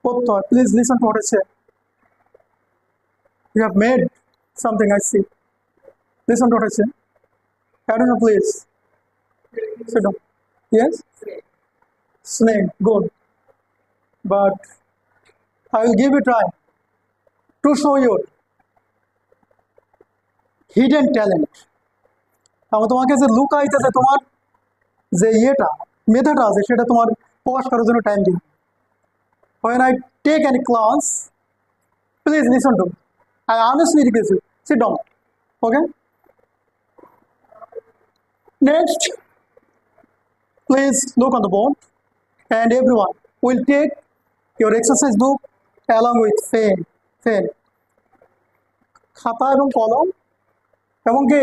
করতে হয়। Please listen to what I say. You have made something, I see. Listen to what I say. I don't know, please. Sit down. Yes? Snake, good. But I will give it a try to show your hidden talent. আমি তোমাকে যে লুকাইতেছে তোমার যে মেধাটা আছে সেটা তোমার প্রকাশ করার জন্য টাইম দিই। When I take any class, please listen to me. I honestly request you. Sit down. Okay? Next, please look on the board, and everyone will take your exercise book along with pen, খাতা এবং কলম, এবং কি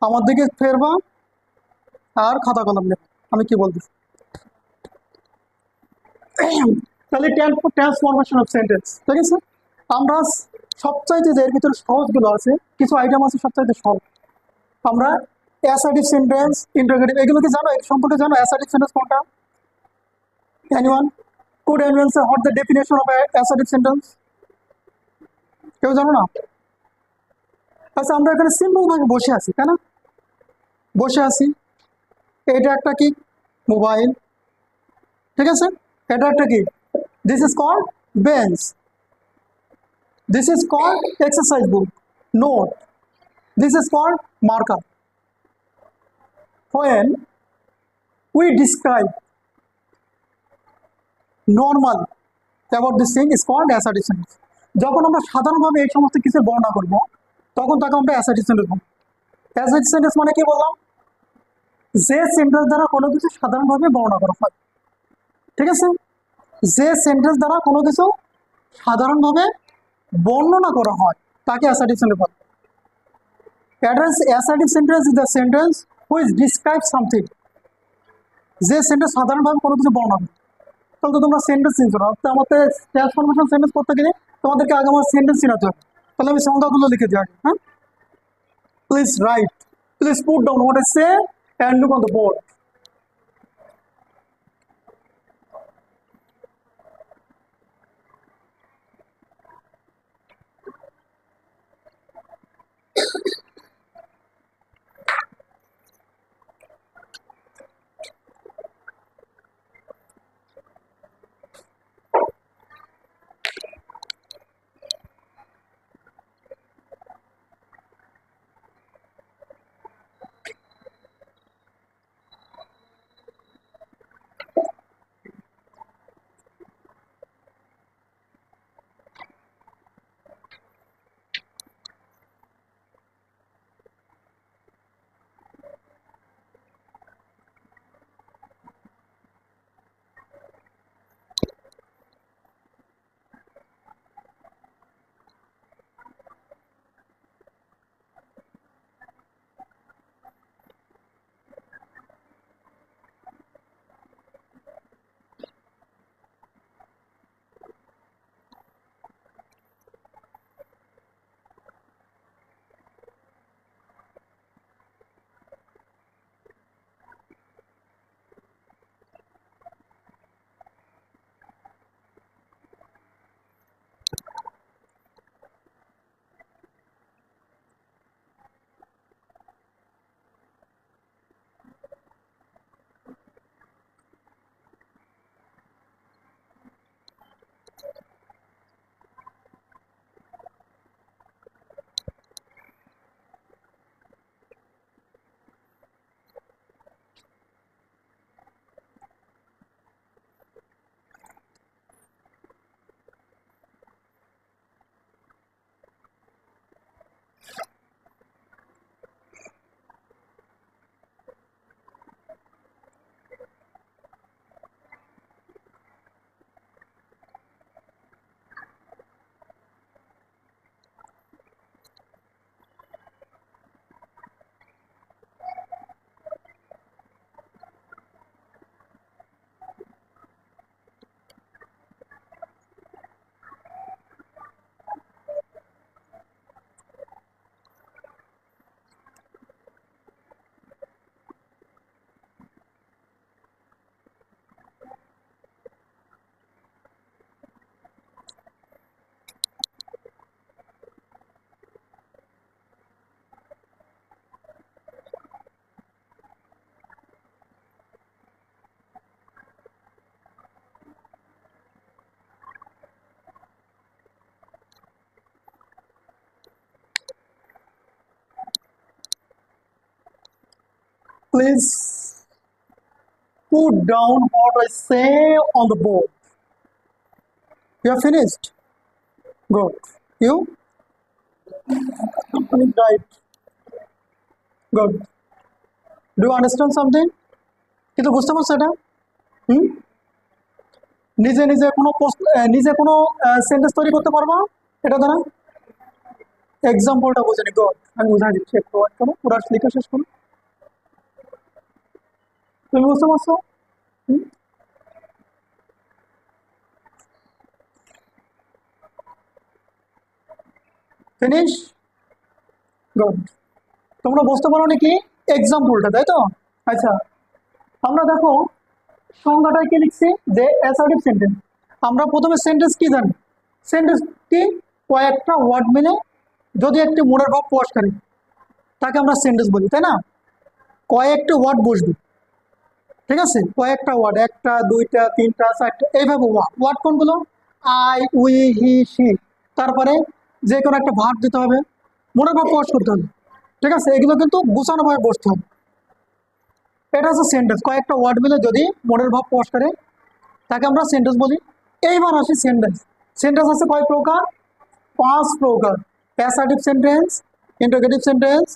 আমার দিকে ফেরবা আর খাতা কলম নেবে। আমি কি বলতেছি তাহলে ট্রান্সফরমেশন অফ সেন্টেন্স, ঠিক আছে? আমরা সবচাইতে যে এর ভিতরে সহজগুলো আছে, কিছু আইটেম আছে সবচাইতে সহজ। আমরা অ্যাসার্টিভ সেন্টেন্স, ইন্টারোগেটিভ, এগুলো কি জানো? এর সম্পর্কে জানো? অ্যাসার্টিভ সেন্টেন্স কোনটা? Anyone could answer what the definition of assertive sentence? কেউ জানো না? আচ্ছা, আমরা এখানে সিম্পল ভাবে বসে আছি, তাই না? বসে আছি, এটা একটা কি? মোবাইল, ঠিক আছে? এটা একটা কি? This is called bench, this is called exercise book, note, this is called marker. When we describe normal about this thing is called assertive sentence. যখন আমরা সাধারণভাবে এই সমস্ত কিছু বর্ণনা করব তখন তাকে আমরা assertive sentence বলবো। assertive sentence মানে কি বললাম? যে সেন্টেন্স দ্বারা কোনো কিছু সাধারণভাবে বর্ণনা করা হয়, ঠিক আছে? যে সেন্টেন্স দ্বারা কোনো কিছু সাধারণভাবে বর্ণনা করা হয় তাকে assertive sentence বলে। Assertive sentence is the sentence which describes something. যে সেন্টেন্স সাধারণভাবে কোনো কিছু বর্ণনা করে। তাহলে তো তোমরা সেন্টেন্স চিনছো না, তো আমাদের ট্রান্সফরমেশন সেন্টেন্স করতে গেলে তোমাদেরকে আগে আমার সেন্টেন্স চিনাতে হবে। তাহলে আমি সংজ্ঞাগুলো লিখে দিই আগে, হ্যাঁ? Please write, please put down what I say and look on the board. Please put down what I say on the board. You have finished? Good. You? Right. Good. Do you understand something? কিন্তু বুঝতে পারছো এটা? হুম? নিজে নিজে কোনো নিজে কোনো sentence তৈরি করতে পারবা এটা দ্বারা? এক্সাম্পলটা বুঝে নি। গুড, আমি বুঝাই দিচ্ছি, একটু ওয়েট করো, পুরো লিখে শেষ করো। তুমি বুঝতে পারছো? ফিনিশ? গুড। তোমরা বুঝতে পারো নাকি এক্সাম্পলটা, তাই তো? আচ্ছা, আমরা দেখো সংজ্ঞাটায় কি লিখছি যে অ্যাসার্টিভ সেন্টেন্স। আমরা প্রথমে সেন্টেন্স কি জানি? সেন্টেন্স কি? কয়েকটা ওয়ার্ড মিলে যদি একটি মনের ভাব প্রকাশ করে তাকে আমরা সেন্টেন্স বলি, তাই না? কয়েকটা ওয়ার্ড বসবে, ঠিক আছে? কয়েকটা ওয়ার্ড, একটা দুইটা তিনটা চারটা, এইভাবে ওয়ার্ড। ওয়ার্ড কোনগুলো? I, we, he, she. তারপরে যে কোনো একটা ভাব দিতে হবে, মনের ভাব প্রকাশ করতে হবে, ঠিক আছে? এগুলো কিন্তু গুছানোভাবে বসতে হবে। এটা হচ্ছে সেন্টেন্স। কয়েকটা ওয়ার্ড মিলে যদি মনের ভাব প্রকাশ করে তাকে আমরা সেন্টেন্স বলি। এইবার আসি সেন্টেন্স। সেন্টেন্স আছে কয় প্রকার? 5 প্রকার। Assertive sentence, interrogative sentence,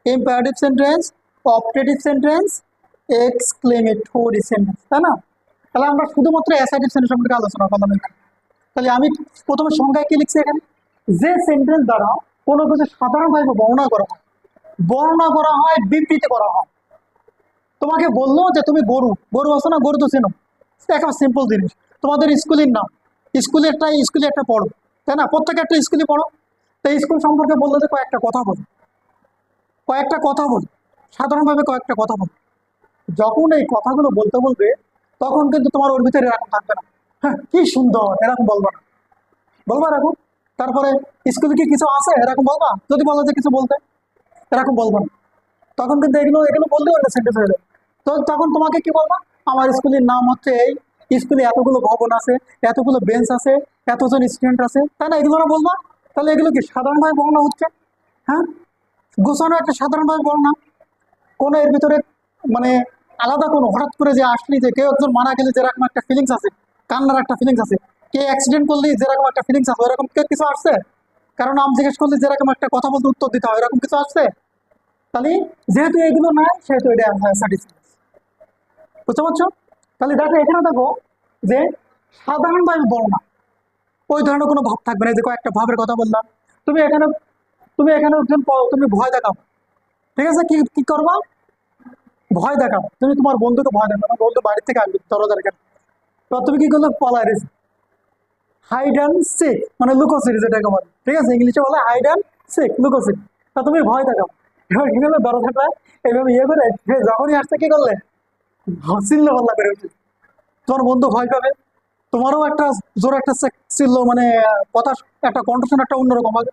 imperative sentence, optative sentence, exclamatory sentence, তাই না? তাহলে আমরা শুধুমাত্র অ্যাসার্টিভ সেন্টেন্স সম্পর্কে আলোচনা করলাম এখানে। তাহলে আমি প্রথমে সংজ্ঞায় কি লিখছি এখানে? যে সেন্টেন্স দ্বারা কোনো কিছু সাধারণভাবে বর্ণনা করা হয়, বিবৃতি করা হয়। তোমাকে বললো যে তুমি গরু, গরু আছে না, গরু তো চেনো, একটা সিম্পল জিনিস। তোমাদের স্কুলের নাম, স্কুলে একটা পড়ো, তাই না? প্রত্যেকে একটা স্কুলে পড়ো। তো স্কুল সম্পর্কে বললো যে কয়েকটা কথা বল, সাধারণভাবে কয়েকটা কথা বল। যখন এই কথাগুলো বলতে বলবে তখন কিন্তু তোমার ওর ভিতরে এরকম থাকবে না, হ্যাঁ কি সুন্দর, এরকম বলবা না, বলবা এরকম। তারপরে স্কুলে কি কিছু আছে এরকম বলবা? যদি বলো যে কিছু বলতে, এরকম বলবা না। তখন কিন্তু এগুলো এগুলো বললেও একটা সেন্টেন্স হয়ে যাবে। তো তখন তোমাকে কি বলবা? আমার স্কুলের নাম হচ্ছে এই, স্কুলে এতগুলো ভবন আছে, এতগুলো বেঞ্চ আছে, এতজন স্টুডেন্ট আছে, তাই না? এগুলো না বলবা। তাহলে এগুলো কি সাধারণভাবে বর্ণনা হচ্ছে? হ্যাঁ, গোছানো একটা সাধারণভাবে বর্ণনা। কোনো এর ভিতরে মানে আলাদা কোনো হঠাৎ করে যে আসলি যে কেউ একজন মারা গেলে যেরকম একটা ফিলিংস আছে, কান্নার একটা ফিলিংস আছে, কে অ্যাক্সিডেন্ট করলে যেরকম একটা ফিলিংস আছে, ওরকম কিছু আসছে? কারণ নাম জিজ্ঞেস করলে যেরকম একটা কথা বলতে উত্তর দিতে হয়, এরকম কিছু আসছে? তাহলে যেহেতু এগুলো নাই সেহেতু এটা স্যাটিসফাই, বুঝতে পারছো? তাহলে দেখো এখানে দেখো যে সাধারণভাবে বর্ণনা, ওই ধরনের কোনো ভাব থাকবে না। যে কয়েকটা ভাবের কথা বললাম। তুমি এখানে একজন তুমি ভয় দেখাও, ঠিক আছে? কি কি করবা? ভয় দেখাও। তুমি তোমার বন্ধুকে ভয় দেখাও, বন্ধু বাড়ি থেকে আসবে দরজার কাছে, তো তুমি কি করলে? পলায় রেছে, হাইড অ্যান্ড সিক, মানে লুকোচুরি যেটাকে বলে, ঠিক আছে? ইংলিশে বলে হাইড অ্যান্ড সিক, লুকোচুরি। তা তুমি ভয় দেখাও, এবার কি করলে? দরজাটা এইভাবে ইয়ে করে যখনই আসছে কি করলে? চিল্লো পাল্লা করে উঠছে। তোমার বন্ধু ভয় পাবে, তোমারও একটা জোর একটা চিল্লো, মানে কথা, একটা কন্ট্রোশন একটা অন্যরকম হবে,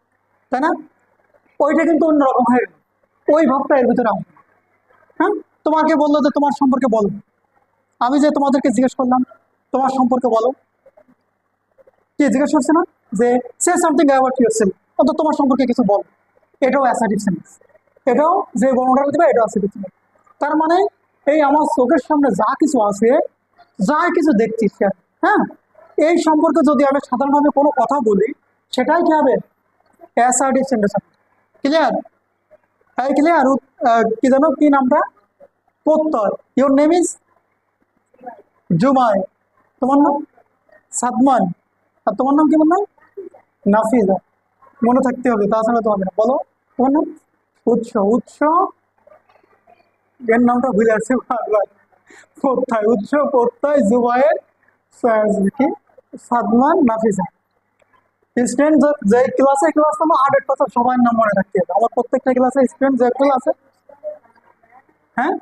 তাই না? ওইটা কিন্তু অন্যরকম হয়ে গেল, ওই ভাবটা এর ভিতরে আসবে। হ্যাঁ, তোমাকে বললো যে তোমার সম্পর্কে বলো, আমি যে তোমাদেরকে জিজ্ঞেস করলাম তোমার সম্পর্কে বলো, কি জিজ্ঞেস করছে না যে সে সামথিং অ্যাবাউট ইয়োরসেলফ, অন্তত তোমার সম্পর্কে কিছু বল। এটাও অ্যাসার্টিভ সেন্টেন্স, এটাও যে বর্ণনাটা দেবে এটাও অ্যাসার্টিভ সেন্টেন্স। তার মানে এই আমার চোখের সামনে যা কিছু আছে, যা কিছু দেখছিস, হ্যাঁ, এই সম্পর্কে যদি আমি সাধারণভাবে কোনো কথা বলি সেটাই কি হবে? Assertive sentence. ক্লিয়ার? হ্যাঁ ক্লিয়ার। কি জানো কি নামটা? প্রত্যয়। ইওর নেম ইজ জুমাই, তোমার নাম সাদমান, আর তোমার নাম কি বললাম? নাফিজা। মনে থাকতে হবে, তাছাড়া তো হবে না। বলো তোমার নাম? উৎস। এর নামটা ভুলে আছে বারবার। প্রত্যয়, উৎস, প্রত্যয়, জুবাইর, কি, সাদমান, নাফিজা। স্টুডেন্ট যে ক্লাসে ক্লাস আমার 100% সবার নাম মনে রাখতে হবে। আমার প্রত্যেকটা ক্লাসে স্টুডেন্ট যেগুলো আছে, হ্যাঁ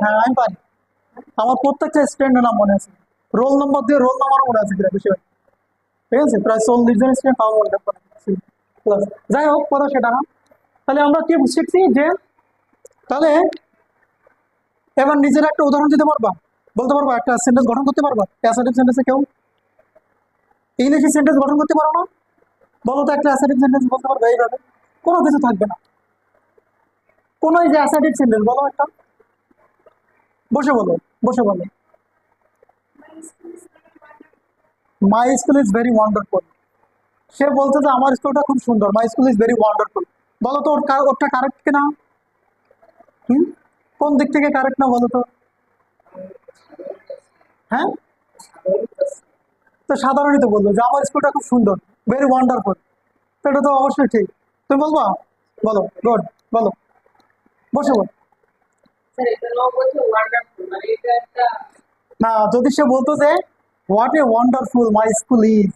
হ্যাঁ আমি পারি, আমার প্রত্যেকটা স্টুডেন্টের নাম মনে আছে, রোল নম্বর দিয়ে রোল নাম্বারও মনে আছে বিষয়, ঠিক আছে? প্রায় 40 জন স্টুডেন্ট আমার মনে রাখতে ক্লাস। যাই হোক, পরে সেটা না। তাহলে আমরা কি শিখছি যে, তাহলে এবার নিজের একটা উদাহরণ দিতে পারবা, বলতে পারবা, একটা সেন্টেন্স গঠন করতে পারবা? অ্যাসার্টিভ সেন্টেন্সে কেউ ইংলিশে সেন্টেন্স গঠন করতে পারো না? বলো তো একটা অ্যাসার্টিভ সেন্টেন্স বলতে পারবে এইভাবে? কোনো কিছু থাকবে না, কোনো এই যে অ্যাসার্টিভ সেন্টেন্স বলো একটা, বসে বলো, বসে বলো। My school is very wonderful. সে বলছে যে আমার স্কুলটা খুব সুন্দর, my school is very wonderful. বলো তো ওরটা কারেক্ট কিনা? হুম, কোন দিক থেকে কারেক্ট না বলো তো? হ্যাঁ, তো সাধারণই তো বললো যে আমার স্কুলটা খুব সুন্দর, ভেরি ওয়ান্ডারফুল। তো এটা তো অবশ্যই ঠিক। তুমি বলবা? বলো, গুড, বলো, বসে বলো। না, যদি সে বলতো যে what a wonderful my school is,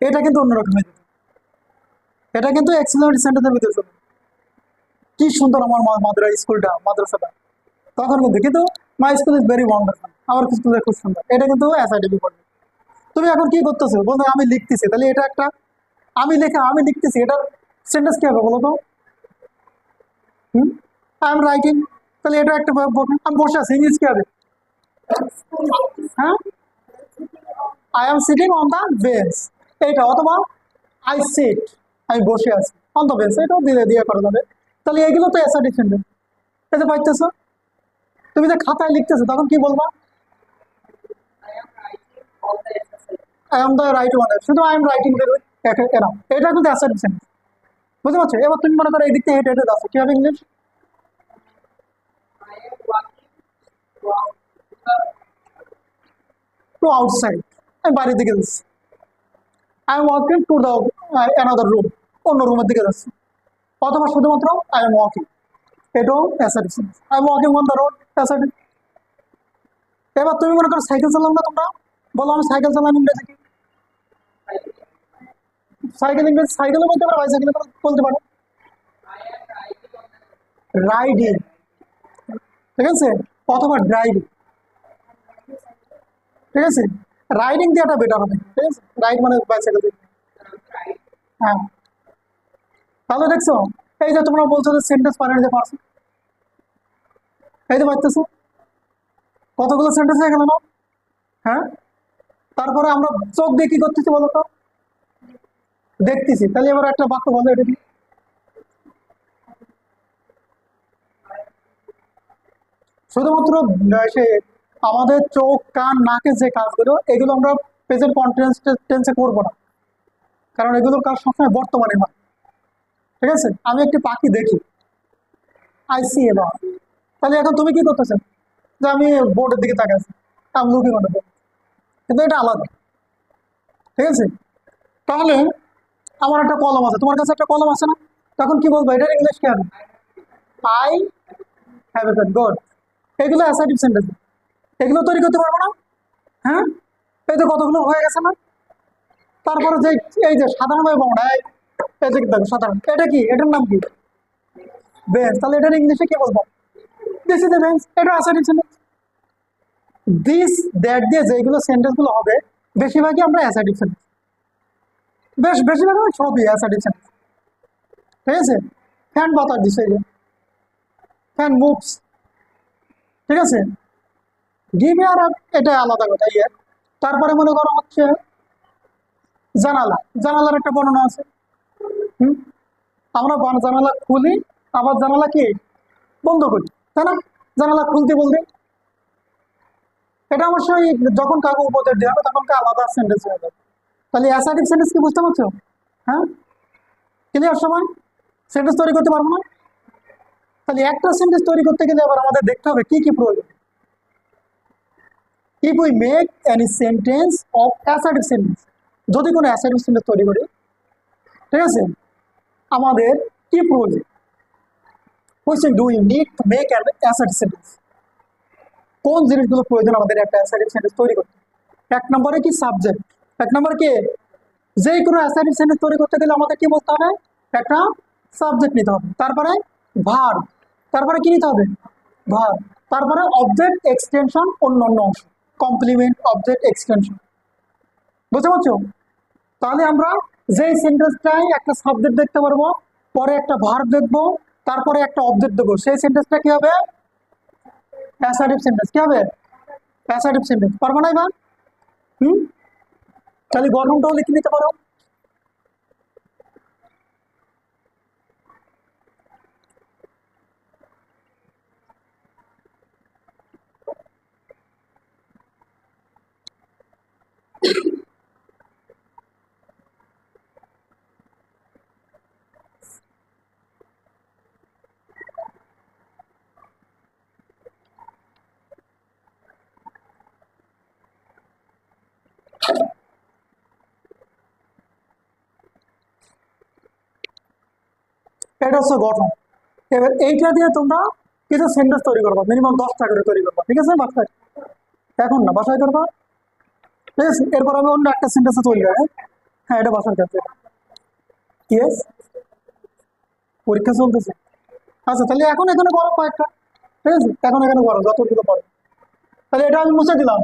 এটা কিন্তু অন্যরকম হয়ে যেত। এটা কিন্তু এক্সিলারেট সেন্টেন্সের ভিতরে চলে। কি সুন্দর আমার স্কুলটা, মাদ্রাসাটা, তখন কিন্তু কিন্তু মাই স্কুল ইজ ভেরি ওয়ান্ডারফুল, আমার স্কুলটা খুব সুন্দর, এটা কিন্তু এসআইডিবি পড়বে। তুমি এখন কি করতেছো বন্ধু? আমি লিখতেছি, তাহলে এটা একটা, আমি লিখতেছি, এটার সেন্টেন্স কি হবে বলো তো? হুম, আই এম রাইটিং, তাহলে এটা একটা verb হবে। আমি বসে আছি, ইংলিশ কি হবে? হ্যাঁ, I am sitting on the bench, এইটা, অথবা আই সিট, আমি বসে আছি অন দ্য বেঞ্চ, এটাও দিয়ে দিয়ে করা যাবে। তাহলে এগুলো তো অ্যাসার্টিভ সেন্টেন্স। এই যে পাইতেছো, তুমি যে খাতায় লিখতেছো তখন কি বলবা? I am the right one, শুধু আই এম রাইটিং এরা, এটা কিন্তু অ্যাসার্টিভ সেন্টেন্স। বুঝতে পারছো? এবার তুমি মনে করো এই দিক থেকে হেঁটে হেঁটে যাচ্ছ, কি হবে ইংলিশ? টু আউটসাইড, আমি বাইরের দিকে যাচ্ছি। I am walking to the another room, অন্য রুমের দিকে যাচ্ছি। অথবা শুধুমাত্র আই এম ওয়াকিং, এটাও assertive sentence. I am walking on the road, assertive. এবার তুমি মনে করো সাইকেল চালাও না তোমরা, বলো আমি সাইকেল চালান ইংরেজি কি? সাইকেল ইংরেজি সাইকেলও বলতে পারো, বাইসাইকেল বলতে পারো। রাইডিং, ঠিক আছে, অথবা ড্রাইভিং, ঠিক আছে। রাইডিং দেওয়াটা বেটার হবে, ঠিক আছে, রাইড মানে বাইসাইকেল। হ্যাঁ, তাহলে দেখছো, এই যে তোমরা বলছো যে সেন্টেন্স পারে যে পারছো, এই যে পাইতেছো, কতগুলো সেন্টেন্স হয়ে গেল না? হ্যাঁ, তারপরে আমরা চোখ দিয়ে কি করতেছি বলো তো? দেখতেছি, তাহলে এবার একটা বাক্য বলো এটা কি? শুধুমাত্র সে আমাদের চোখ কান নাকের যে কাজগুলো, এগুলো আমরা প্রেজেন্ট কন্টিনিউয়াস টেন্সে করবো না, কারণ এগুলোর কাজ সবসময় বর্তমানে হয়। ঠিক আছে, আমি একটি পাখি দেখি, আই সি এ বার্ড, তাহলে এখন তুমি কি করতেছেন? যে আমি বোর্ডের দিকে তাকাই আছি, আমি লুকিং অন দ্য, কিন্তু এটা আলাদা, ঠিক আছে। তাহলে আমার একটা কলম আছে, তোমার কাছে একটা কলম আছে না, তখন কি বলবো? এটার ইংলিশ কি হবে? I have a pen, good. এগুলো অ্যাসার্টিভ সেন্টেন্স, এগুলো তৈরি করতে পারবো না? হ্যাঁ, এই তো কতগুলো হয়ে গেছে না? তারপরে যে এই যে সাধারণ এবং এই যে দেখো সাধারণ, এটা কি, এটার নাম কি? বেঞ্চ, তাহলে এটার ইংলিশে কি বলবো? দিস ইজ এ বেঞ্চ, এটা অ্যাসার্টিভ সেন্টেন্স। দিস দ্যাট দিয়ে যেগুলো সেন্টেন্স গুলো হবে, বেশিরভাগই আমরা অ্যাসার্টিভ সেন্টেন্স, বেশিরভাগ সবই অ্যাসার্টিভ সেন্টেন্স, ঠিক আছে। ফ্যান বাতাস দিছে, এই যে ফ্যান মুভস, ঠিক আছে। গিভ আর এটা আলাদা কথা, ইয়ে। তারপরে মনে করো হচ্ছে জানালা, জানালার একটা বর্ণনা আছে। হুম, আমরা জানালা খুলি, আবার জানালা কি বন্ধ করি, তাই না? জানালা খুলতে বলতে, এটা অবশ্যই যখন কাউকে উপদেশ দেওয়া হবে তখন আলাদা সেন্টেন্স হয়ে যাবে। তাহলে অ্যাসার্টিভ সেন্টেন্স কি বুঝতে পারছো? হ্যাঁ, ক্লিয়ার সবাই? সেন্টেন্স তৈরি করতে পারবো না? তাহলে একটা সেন্টেন্স তৈরি করতে গেলে আবার আমাদের দেখতে হবে কি কি প্রয়োজন। If we make any sentence of assertive sentence, যদি কোনো অ্যাসার্টিভ সেন্টেন্স তৈরি করি, ঠিক আছে, আমাদের কি প্রয়োজন? Which do you need to make an assertive sentence? কোন জিনিসগুলো প্রয়োজন আমাদের একটা অ্যাসার্টিভ সেন্টেন্স তৈরি করতে? এক নম্বরে কি সাবজেক্ট, এক নম্বর কি, যে কোনো অ্যাসার্টিভ সেন্টেন্স তৈরি করতে গেলে আমাদের কি বলতে হবে? একটা সাবজেক্ট নিতে হবে, তারপরে ভার্ব, তারপরে কি নিতে হবে? ভার্ব, তারপরে অবজেক্ট এক্সটেনশন, অন্য অন্য অংশ, কমপ্লিমেন্ট, অবজেক্ট এক্সটেনশন। বুঝতে পারছো? তাহলে আমরা যেই সেন্টেন্সটাই একটা সাবজেক্ট দেখতে পারবো, পরে একটা ভার্ব দেখবো, তারপরে একটা অবজেক্ট দেবো, সেই সেন্টেন্সটা কি হবে? Assertive sentence. কি হবে? Assertive sentence. পারবো না এবার? হুম, তাহলে গঠনটাও লিখে নিতে পারো। এটা হচ্ছে গঠন। এবার এইটা দিয়ে তোমরা কিছু সেন্টেন্স তৈরি করবা, মিনিমাম 10টা করে তৈরি করবা, ঠিক আছে বাসায়? এখন না, বাসায় করবা, ঠিক আছে? এরপর আমি অন্য একটা সেন্টেন্স তৈরি করি। হ্যাঁ, এটা বাসার কাছে। ইয়েস, পরীক্ষা চলতেছে। আচ্ছা, তাহলে এখন এখানে করো কয়েকটা, ঠিক আছে? এখন এখানে করো যতগুলো পারো। তাহলে এটা আমি মুছে দিলাম।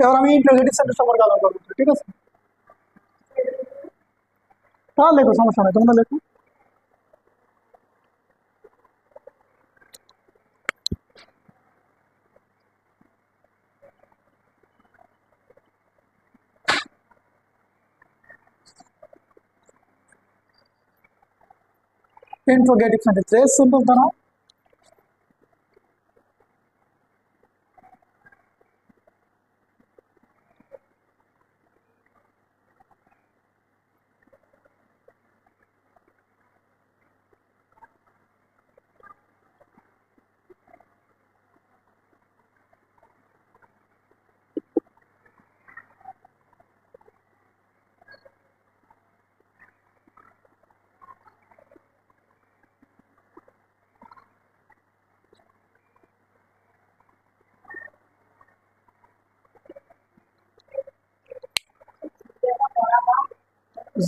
এবার আমি ইন্টারোগেটিভ সেন্টেন্স সম্পর্কে আলোচনা করবো, ঠিক আছে? তাহলে লেখো, সমস্যা নেই, তোমরা লেখো। ইন্টারোগেটিভ সেন্টেন্স সেন্টেন্স দ্বারা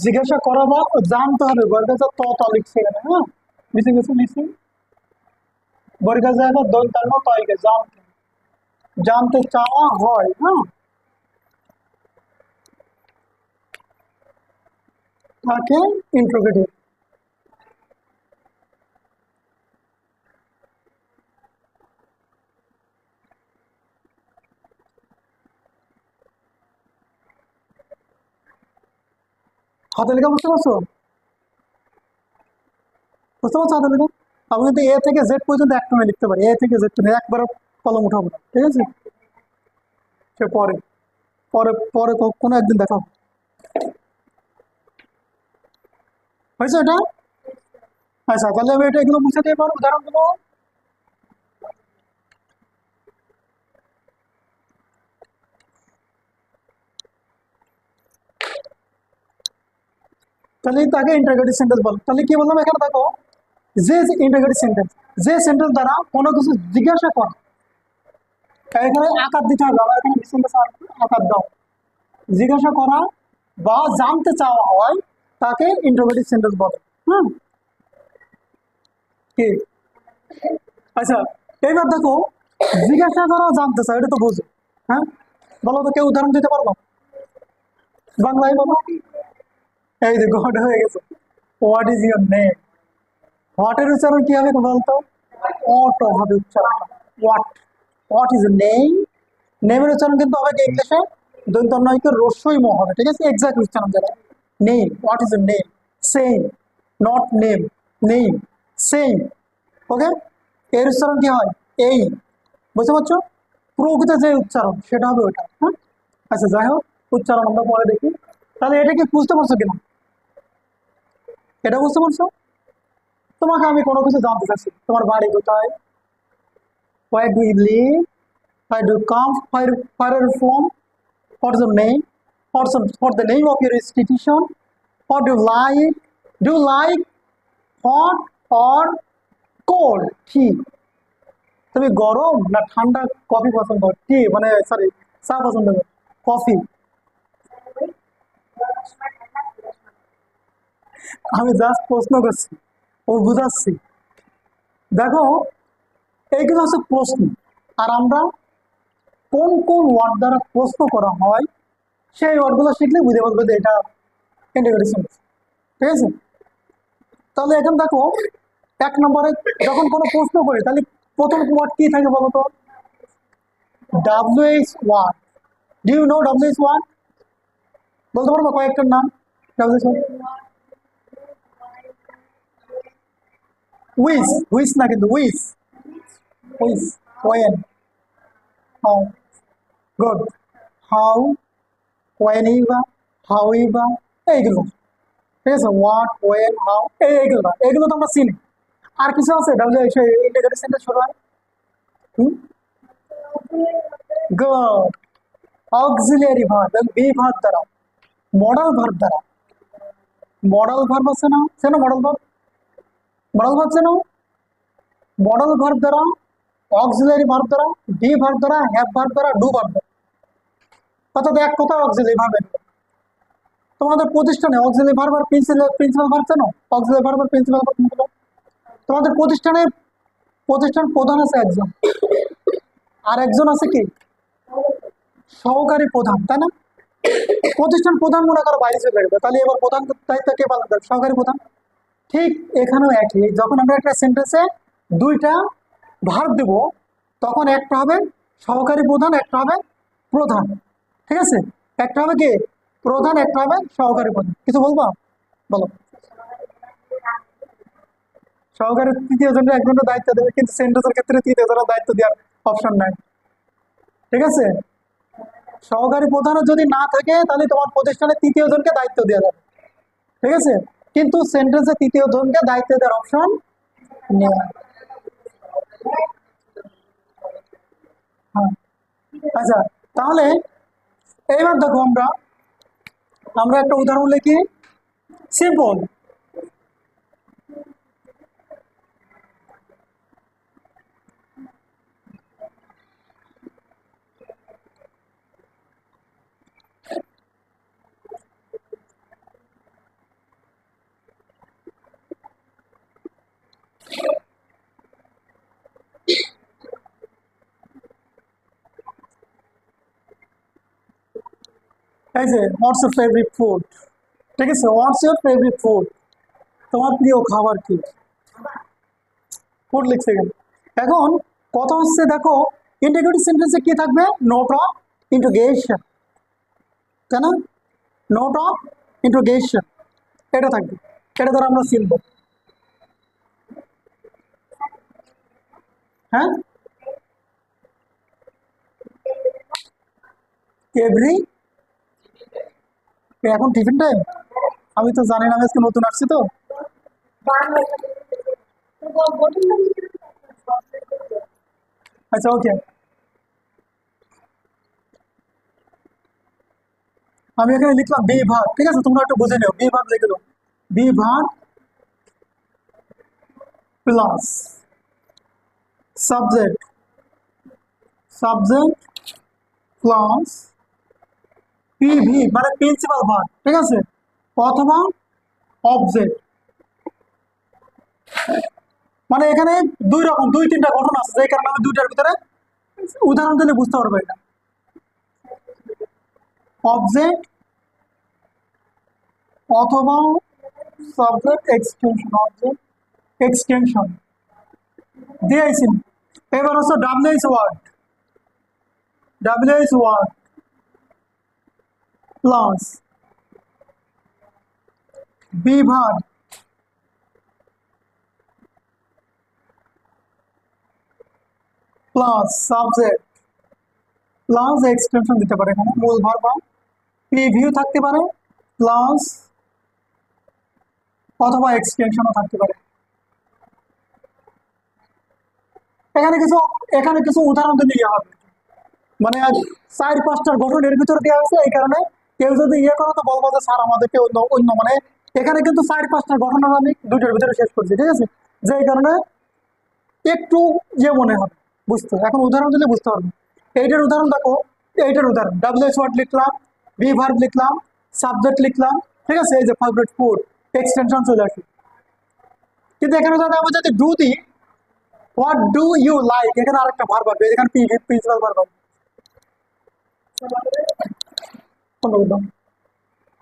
জিজ্ঞাসা করা বা জানতে হবে, বর্গা যা ত লিখছে এখানে, হ্যাঁ, লিখে গেছে, লিখছি বর্গা জায়গা দন্তান্ন তয়কে জানতে, জানতে চাওয়া হয়, হ্যাঁ, তাকে ইন্টারোগেটিভ। হাতে লেখা বুঝতে পারছো? বুঝতে পারছো হাতে লেখা? আমি কিন্তু এ থেকে জেড পর্যন্ত একটানে লিখতে পারি, এ থেকে জেড পর্যন্ত একবার কলম উঠাবো না, ঠিক আছে? সে পরে পরে পরে কোনো একদিন দেখাবো। হয়েছে এটা? আচ্ছা, তাহলে আমি এটা এগুলো মুছে দিয়ে পারবো, উদাহরণ দেবো। তাহলে তাকে ইন্টারোগেটিভ সেন্টেন্স বল। তাহলে কি বললাম এখানে দেখো, যে ইন্টারোগেটিভ সেন্টেন্স, যে সেন্টেন্স দ্বারা কোনো কিছু জিজ্ঞাসা করা, এখানে আকার দিতে হবে, আমার এখানে মিসিং আকার দাও। জিজ্ঞাসা করা বা জানতে চাওয়া হয়, তাকে ইন্টারোগেটিভ সেন্টেন্স বলে। হুম, কি? আচ্ছা, এইবার দেখো, জিজ্ঞাসা করা জানতে চাও, এটা তো বুঝো, হ্যাঁ? বলো তো, কেউ উদাহরণ দিতে পারবো বাংলায়? বাবা, এই যে গড হয়ে গেছে। What is your name? হোয়াটের উচ্চারণ কি হবে বলতো? অট হবে উচ্চারণ। What, what is name? নেমের উচ্চারণ কিন্তু হবে ইংলিশে দন্ত নয়কে রস্যই ম হবে, ঠিক আছে? এক্সাক্ট উচ্চারণ যেটা, name, what is name, same, not name, name, same, okay? এর উচ্চারণ কি হয়? এই, বুঝতে পারছো? প্রকৃত যে উচ্চারণ সেটা হবে ওইটা, হ্যাঁ? আচ্ছা, যাই হোক, উচ্চারণ আমরা পরে দেখি। তাহলে এটা কি বুঝতে পারছো কিনা? এটা বুঝতে পারছো? তোমাকে আমি কোনো কিছু জানতে চাচ্ছি, তোমার বাড়ি কোথায়, where do you live, where do you come, where are you from, what's your name, what's the name of your institution, what do you like, do you like hot or cold tea, তুমি গরম না ঠান্ডা coffee পছন্দ করো, টি মানে sorry চা পছন্দ করো, কফি? আমি জাস্ট প্রশ্ন করছি, ও বুঝাচ্ছি। দেখো, এইগুলো হচ্ছে প্রশ্ন, আর আমরা কোন কোন ওয়ার্ড দ্বারা প্রশ্ন করা হয় সেই ওয়ার্ডগুলো শিখলে বুঝে বলবে যে এটা ইন্টিগ্রেটেড সেন্টেন্স, ঠিক আছে? তাহলে এখন দেখো, এক নম্বরে যখন কোনো প্রশ্ন করি তাহলে প্রথম ওয়ার্ড কি থাকে বলো তো? WH word. Do you know WH word? বলতে পারবো কয়েকটার নাম? ডাব্লিউএইচ ওয়ার্ড, উইস, উইস না কিন্তু which, which, when, how, good, how, whenever, however, এইগুলো, ঠিক আছে? হোয়াট, ওয়েন, হাউ, এইগুলো, এগুলো তো আমরা চিনি। আর কিছু আছে ডাব্লিউ ইন্টিগ্রেটেড সেন্টেন্স শুরু হয়? হুম, গুড, অক্সিলিয়ারি ভার্ব এবং বি ভার্ব দ্বারা, মডাল ভার্ব দ্বারা, মডাল ভার্ব আছে না, চেনো মডাল ভার্ব, মডাল ভার্ব চেনো, মডাল ভার্ব দ্বারা, অক্সিলিয়ারি ভার্ব দ্বারা, বি ভার্ব দ্বারা, হ্যাভ ভার্ব দ্বারা, ডু ভার্ব দ্বারা, অর্থাৎ এক কথা অক্সিলিয়ারি ভার্ব। তোমাদের প্রতিষ্ঠানে অক্সিলিয়ারি ভার্ব আর প্রিন্সিপাল ভার্ব চেনো, অক্সিলিয়ারি ভার্ব আর প্রিন্সিপাল ভার্ব কোনগুলো? তোমাদের প্রতিষ্ঠানে প্রতিষ্ঠান প্রধান আছে একজন, আর একজন আছে কি সহকারী প্রধান, তাই না? প্রতিষ্ঠান প্রধান মনে করো বাইরে চলে গেবে, তাহলে এবার প্রধান দায়িত্ব কে পালন করবে? সহকারী প্রধান। ঠিক এখানেও একই, যখন আমরা একটা সেন্টেন্সে দুইটা ভার্ব দেব তখন একটা হবে সহকারী প্রধান, একটা হবে প্রধান, ঠিক আছে? একটা হবে কি প্রধান, একটা হবে সহকারী প্রধান। কিছু বলবো? বলো। সহকারী তৃতীয় জনের একজনের দায়িত্ব দেবে, কিন্তু সেন্টেন্সের ক্ষেত্রে তৃতীয় জনের দায়িত্ব দেওয়ার অপশন নাই, ঠিক আছে? সহকারী প্রধানের যদি না থাকে তাহলে তোমার প্রতিষ্ঠানে তৃতীয় জনকে দায়িত্ব দেওয়া যাবে, ঠিক আছে? কিন্তু সেন্টেন্সে তৃতীয় জনকে দায়িত্ব দেওয়ার অপশন নেই। হ্যাঁ, আচ্ছা, তাহলে এইবার দেখো আমরা আমরা একটা উদাহরণ লিখি, সিম্পল। এই যে হোয়াটস ইউর ফেভারিট ফুড, ঠিক আছে? হোয়াটস ইউর ফেভারিট ফুড, তোমার প্রিয় খাবার কি? ফুড লিখছে এখানে। এখন কথা হচ্ছে দেখো, ইন্টিগ্রেটিভ সেন্টেন্সে কি থাকবে? নোট অফ ইন্টিগ্রেশন, তাই না? নোট অফ ইন্টিগ্রেশন এটা থাকবে, এটা দ্বারা আমরা চিনব। হ্যাঁ, এভরি, এখন টিফিন টাইম, আমি তো জানি না, আমি আজকে নতুন আসছি তো। আচ্ছা, ওকে, আমি এখানে লিখলাম বি ভার্ব, ঠিক আছে? তোমরা একটু বুঝে নিও, বি ভার্ব লিখে দাও। B verb plus subject, subject plus PV মানে প্রিন্সিপাল ভার্ব, ঠিক আছে? অথবা অবজেক্ট, মানে এখানে দুই রকম, দুই তিনটা ঘটনা আছে, যে কারণে আমি দুইটার ভিতরে উদাহরণ দিলে বুঝতে পারবো এটা। অবজেক্ট অথবা সাবজেক্ট এক্সটেনশন, অবজেক্ট এক্সটেনশন দিয়েছি। এবার হচ্ছে WH word, WH word plus be verb plus subject plus extension দিতে পারে, এখানে মূল ভার্ব বা প্রিভিউ থাকতে পারে, প্লাস অথবা এক্সটেনশনও থাকতে পারে। এখানে কিছু উদাহরণ দিলে হবে, মানে আজ 4-5টার গঠন এর ভিতরে দেওয়া হয়েছে, এই কারণে কেউ যদি ইয়ে করো তো বলবো যে স্যার আমাদেরকে অন্য অন্য, মানে এখানে কিন্তু 4-5টার গঠন আমি দুটোর ভিতরে শেষ করছি, ঠিক আছে? যে এই কারণে একটু ইয়ে মনে হবে বুঝতে, এখন উদাহরণ দিলে বুঝতে পারবে। এইটার উদাহরণ দেখো, এইটার উদাহরণ ডাব্লিউএইচ ওয়ার্ড লিখলাম, বি ভার্ব লিখলাম, সাবজেক্ট লিখলাম, ঠিক আছে? এই যে ফেভারিট ফুড, এক্সটেনশন চলে আসে। কিন্তু এখানে যদি আমি যদি ডু দিই, হোয়াট ডু ইউ লাইক, এখানে আরেকটা ভার্ব আসবে, এখানে প্রিন্সিপাল ভার্ব হবে।